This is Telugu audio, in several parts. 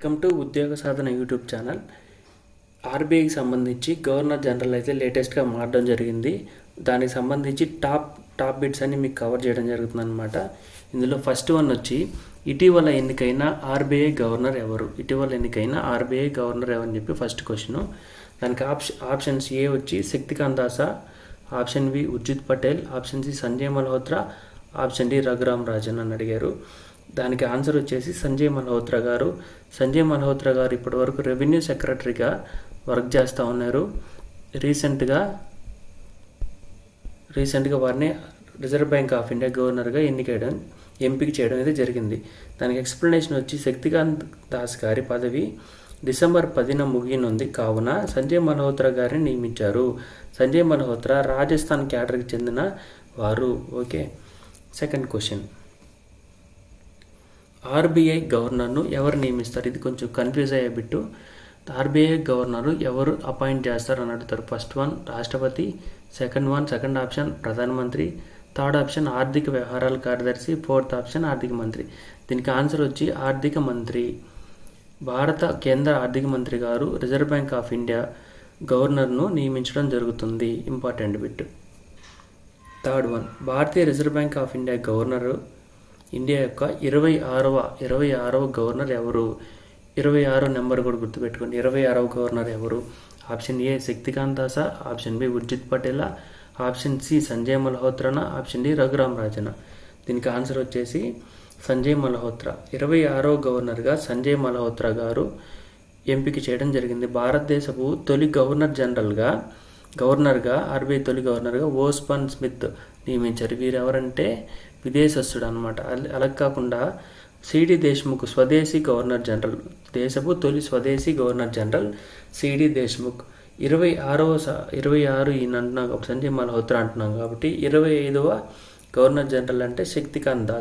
వెల్కమ్ టు ఉద్యోగ సాధన యూట్యూబ్ ఛానల్. ఆర్బీఐకి సంబంధించి గవర్నర్ జనరల్ అయితే లేటెస్ట్గా మారడం జరిగింది. దానికి సంబంధించి టాప్ బిట్స్ అన్ని మీకు కవర్ చేయడం జరుగుతుంది అనమాట. ఇందులో ఫస్ట్ వన్ వచ్చి ఇటీవల ఎన్నికైన ఆర్బీఐ గవర్నర్ ఎవరు? అని చెప్పి ఫస్ట్ క్వశ్చన్. దానికి ఆప్షన్స్ ఏ వచ్చి శక్తికాంత్ దాసా, option B Urjit Patel, option C Sanjay Malhotra, option D Raghuram Rajan అని అడిగారు. దానికి ఆన్సర్ వచ్చేసి సంజయ్ మల్హోత్రా గారు. సంజయ్ మల్హోత్రా గారు ఇప్పటి వరకు రెవెన్యూ సెక్రటరీగా వర్క్ చేస్తూ ఉన్నారు. రీసెంట్గా వారిని రిజర్వ్ బ్యాంక్ ఆఫ్ ఇండియా గవర్నర్గా ఎంపిక చేయడం అయితే జరిగింది. దానికి ఎక్స్ప్లెనేషన్ వచ్చి శక్తికాంత్ దాస్ గారి పదవి డిసెంబర్ 10న ముగియనుంది కావున సంజయ్ మల్హోత్రా గారిని నియమించారు. సంజయ్ మల్హోత్రా రాజస్థాన్ క్యాడర్కి చెందిన వారు. Okay, second question. ఆర్బీఐ గవర్నర్ను ఎవరు నియమిస్తారు? ఇది కొంచెం కన్ఫ్యూజ్ అయ్యే బిట్టు. ఆర్బీఐ గవర్నరు ఎవరు అపాయింట్ చేస్తారు అని అడుగుతారు. ఫస్ట్ వన్ రాష్ట్రపతి, సెకండ్ ఆప్షన్ ప్రధానమంత్రి, థర్డ్ ఆప్షన్ ఆర్థిక వ్యవహారాల కార్యదర్శి, ఫోర్త్ ఆప్షన్ ఆర్థిక మంత్రి. దీనికి ఆన్సర్ వచ్చి ఆర్థిక మంత్రి. భారత కేంద్ర ఆర్థిక మంత్రి గారు రిజర్వ్ బ్యాంక్ ఆఫ్ ఇండియా గవర్నర్ను నియమించడం జరుగుతుంది. Important bit. థర్డ్ వన్ భారతీయ reserve bank of India governor India యొక్క 26వ గవర్నర్ ఎవరు? 26 నెంబర్ కూడా గుర్తుపెట్టుకోండి. 26వ గవర్నర్ ఎవరు? ఆప్షన్ ఏ శక్తికాంత్ దాసా, ఆప్షన్ బి ఉర్జిత్ పటేలా, ఆప్షన్ సి సంజయ్ మల్హోత్రానా, ఆప్షన్ డి రఘురామ్ రాజనా. దీనికి ఆన్సర్ వచ్చేసి సంజయ్ మల్హోత్రా. 26వ గవర్నర్గా సంజయ్ మల్హోత్రా గారు ఎంపిక చేయడం జరిగింది. భారతదేశపు తొలి గవర్నర్గా ఆర్బీఐ తొలి గవర్నర్గా ఓస్పన్ స్మిత్ నియమించారు. వీరెవరంటే విదేశస్తుడు అనమాట. అలా కాకుండా సిడి దేశ్ముఖ్ స్వదేశీ గవర్నర్ జనరల్, దేశపు తొలి స్వదేశీ గవర్నర్ జనరల్ సిడి దేశ్ముఖ్. 26 ఈయన అంటున్నాం కాబట్టి సంజయ్ మల్హోత్రా అంటున్నాం కాబట్టి 25వ గవర్నర్ జనరల్ అంటే శక్తికాంత్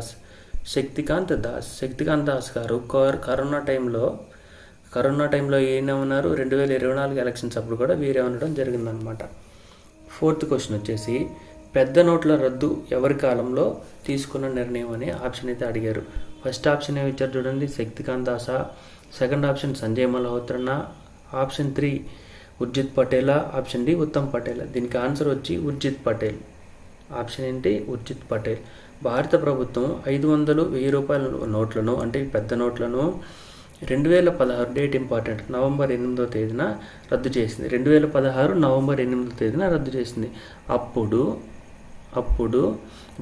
దాస్ గారు కరోనా టైంలో ఈయన ఉన్నారు. 2024 ఎలక్షన్స్ అప్పుడు కూడా వీరే ఉండడం జరిగిందనమాట. ఫోర్త్ క్వశ్చన్ వచ్చేసి పెద్ద నోట్ల రద్దు ఎవరి కాలంలో తీసుకున్న నిర్ణయం అని ఆప్షన్ అయితే అడిగారు. ఫస్ట్ ఆప్షన్ ఏమి ఇచ్చారు చూడండి, శక్తికాంత్ దాసా. సెకండ్ ఆప్షన్ సంజయ్ మల్హోత్రానా, ఆప్షన్ 3 ఉర్జిత్ పటేలా, ఆప్షన్ డి ఉత్తమ్ పటేలా. దీనికి ఆన్సర్ వచ్చి ఉర్జిత్ పటేల్. ఆప్షన్ ఏంటి? ఉర్జిత్ పటేల్. భారత ప్రభుత్వం 500, 1000 రూపాయల నోట్లను అంటే పెద్ద నోట్లను 2016 డేట్ ఇంపార్టెంట్ నవంబర్ 8వ తేదీన రద్దు చేసింది. 2016 నవంబర్ 8వ తేదీన రద్దు చేసింది. అప్పుడు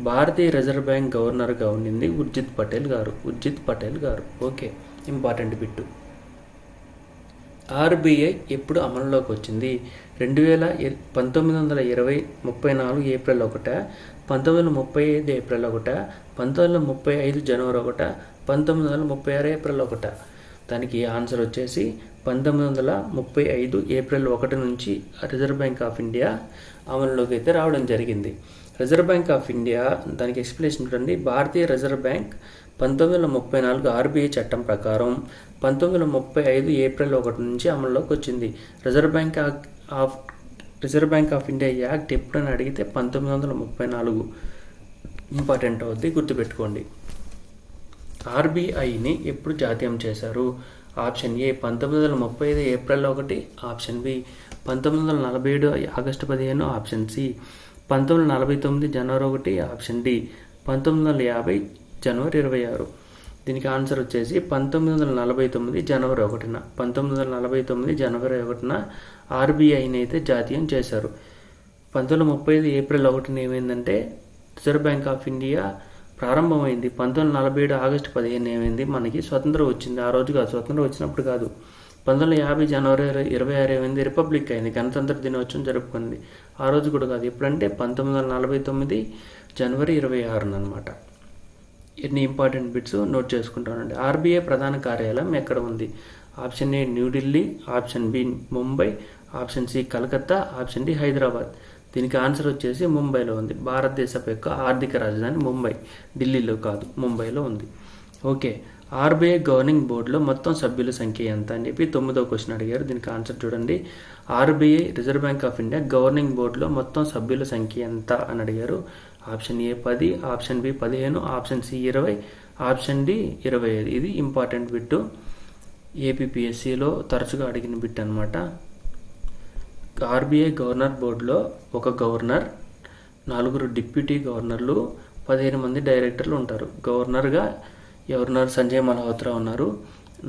భారతీయ రిజర్వ్ బ్యాంక్ గవర్నర్గా ఉండింది ఉర్జిత్ పటేల్ గారు. Okay, important bit. ఆర్బీఐ ఎప్పుడు అమలులోకి వచ్చింది? 1920 34 ఏప్రిల్ 1, 1935 ఏప్రిల్ 1, 1935 జనవరి 1, 1936 ఏప్రిల్ 1. దానికి ఆన్సర్ వచ్చేసి 1935 ఏప్రిల్ 1 నుంచి రిజర్వ్ బ్యాంక్ ఆఫ్ ఇండియా అమలులోకి అయితే రావడం జరిగింది. రిజర్వ్ బ్యాంక్ ఆఫ్ ఇండియా దానికి ఎక్స్ప్లెనేషన్ చూడండి. భారతీయ రిజర్వ్ బ్యాంక్ 1934 ఆర్బీఐ చట్టం ప్రకారం 1935 ఏప్రిల్ 1 నుంచి అమల్లోకి వచ్చింది. Reserve bank of India act ఎప్పుడని అడిగితే 1934 ఇంపార్టెంట్ అవుద్ది, గుర్తుపెట్టుకోండి. ఆర్బీఐని ఎప్పుడు జాతీయం చేశారు? Option A 1935 April 1, option B 1947 August 15, option C 1949 జనవరి 1, ఆప్షన్ డి 1950 జనవరి 26. దీనికి ఆన్సర్ వచ్చేసి 1949 జనవరి 1న 1949 జనవరి 1న ఆర్బీఐని అయితే జాతీయం చేశారు. 1935 ఏప్రిల్ 1న ఏమైందంటే రిజర్వ్ బ్యాంక్ ఆఫ్ ఇండియా ప్రారంభమైంది. 1947 ఆగస్టు 15 ఏమైంది, మనకి స్వతంత్రం వచ్చింది. ఆ రోజు కాదు, స్వతంత్రం వచ్చినప్పుడు కాదు. 1950 జనవరి 26 ఏమైంది, రిపబ్లిక్ అయింది, గణతంత్ర దినోత్సవం జరుపుకుంది. ఆ రోజు కూడా కాదు. ఎప్పుడంటే 1949 జనవరి 26 అనమాట. ఎన్ని ఇంపార్టెంట్ బిట్స్ నోట్ చేసుకుంటానండి. ఆర్బీఐ ప్రధాన కార్యాలయం ఎక్కడ ఉంది? Option A New Delhi, option B Mumbai, option C Calcutta, option D Hyderabad. దీనికి ఆన్సర్ వచ్చేసి ముంబైలో ఉంది. భారతదేశం యొక్క ఆర్థిక రాజధాని ముంబై, ఢిల్లీలో కాదు, ముంబైలో ఉంది. ఓకే, ఆర్బీఐ గవర్నింగ్ బోర్డులో మొత్తం సభ్యుల సంఖ్య ఎంత అని చెప్పి 9వ క్వశ్చన్ అడిగారు. దీనికి ఆన్సర్ చూడండి. RBI reserve bank of India governing బోర్డులో మొత్తం సభ్యుల సంఖ్య ఎంత అని అడిగారు. Option A 10, option B 15, option C 20, option D 25. ఇది ఇంపార్టెంట్ బిట్టు. ఏపీపీఎస్సీలో తరచుగా అడిగిన బిట్ అనమాట. ఆర్బీఐ గవర్నర్ బోర్డులో ఒక గవర్నర్, 4 డిప్యూటీ గవర్నర్లు, 15 మంది డైరెక్టర్లు ఉంటారు. గవర్నర్గా ఎవరున్నారు? సంజయ్ మల్హోత్రా ఉన్నారు,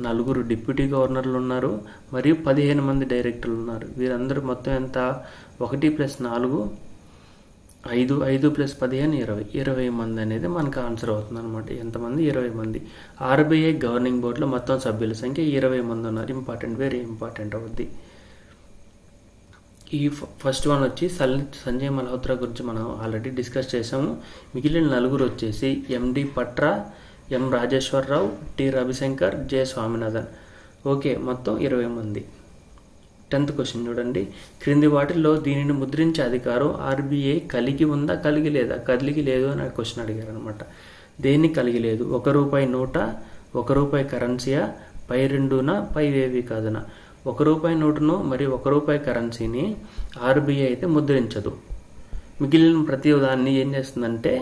4 డిప్యూటీ గవర్నర్లు ఉన్నారు, మరియు 15 మంది డైరెక్టర్లు ఉన్నారు. వీరందరూ మొత్తం ఎంత? 1 + 4 5, 5 + 15 20 మంది అనేది మనకు ఆన్సర్ అవుతుంది అనమాట. ఎంతమంది? 20 మంది. ఆర్బీఐ గవర్నింగ్ బోర్డులో మొత్తం సభ్యుల సంఖ్య 20 మంది ఉన్నారు. ఇంపార్టెంట్, వెరీ ఇంపార్టెంట్ అవుద్ది. ఈ ఫస్ట్ వన్ వచ్చి సంజయ్ మల్హోత్రా గురించి మనం ఆల్రెడీ డిస్కస్ చేసాము. మిగిలిన 4 వచ్చేసి M D Patra, M Rajeswara Rao, T Ravi Shankar, J Swaminathan. Okay, మొత్తం 20 మంది. 10th క్వశ్చన్ చూడండి. క్రింది వాటిల్లో దీనిని ముద్రించే అధికారం ఆర్బీఐ కలిగి ఉందా, కలిగి లేదా? కలిగి లేదు అని క్వశ్చన్ అడిగారు అనమాట. దేన్ని కలిగి లేదు? ₹1 నోటా, ₹1 కరెన్సీయా, పై రెండునా, పైవేవి కాదనా? ₹1 నోటును మరియు ₹1 కరెన్సీని ఆర్బీఐ అయితే ముద్రించదు. మిగిలిన ప్రతి దాన్ని ఏం చేస్తుందంటే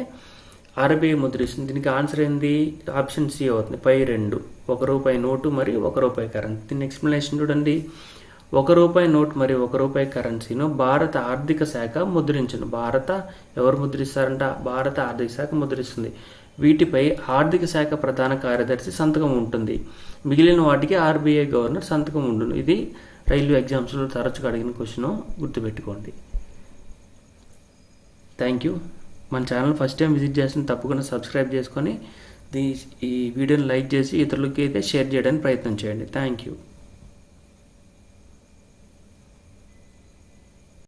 ఆర్బీఐ ముద్రిస్తుంది. దీనికి ఆన్సర్ ఏంది? ఆప్షన్ సి అవుతుంది, పై రెండు. ₹1 నోటు మరియు ₹1 కరెన్సీ. దీని ఎక్స్ప్లెనేషన్ చూడండి. ₹1 నోట్ మరియు ₹1 కరెన్సీను భారత ఆర్థిక శాఖ ముద్రించును. ఎవరు ముద్రిస్తారంట? భారత ఆర్థిక శాఖ ముద్రిస్తుంది. వీటిపై ఆర్థిక శాఖ ప్రధాన కార్యదర్శి సంతకం ఉంటుంది. మిగిలిన వాటికి ఆర్బీఐ గవర్నర్ సంతకం ఉండును. ఇది రైల్వే ఎగ్జామ్స్లో తరచుగా అడిగిన క్వశ్చన్, గుర్తుపెట్టుకోండి. Thank you. మన ఛానల్ ఫస్ట్ టైం విజిట్ చేసిన తప్పకుండా సబ్స్క్రైబ్ చేసుకొని ఈ వీడియోని లైక్ చేసి ఇతరులకి అయితే షేర్ చేయడానికి ప్రయత్నం చేయండి. Thank you.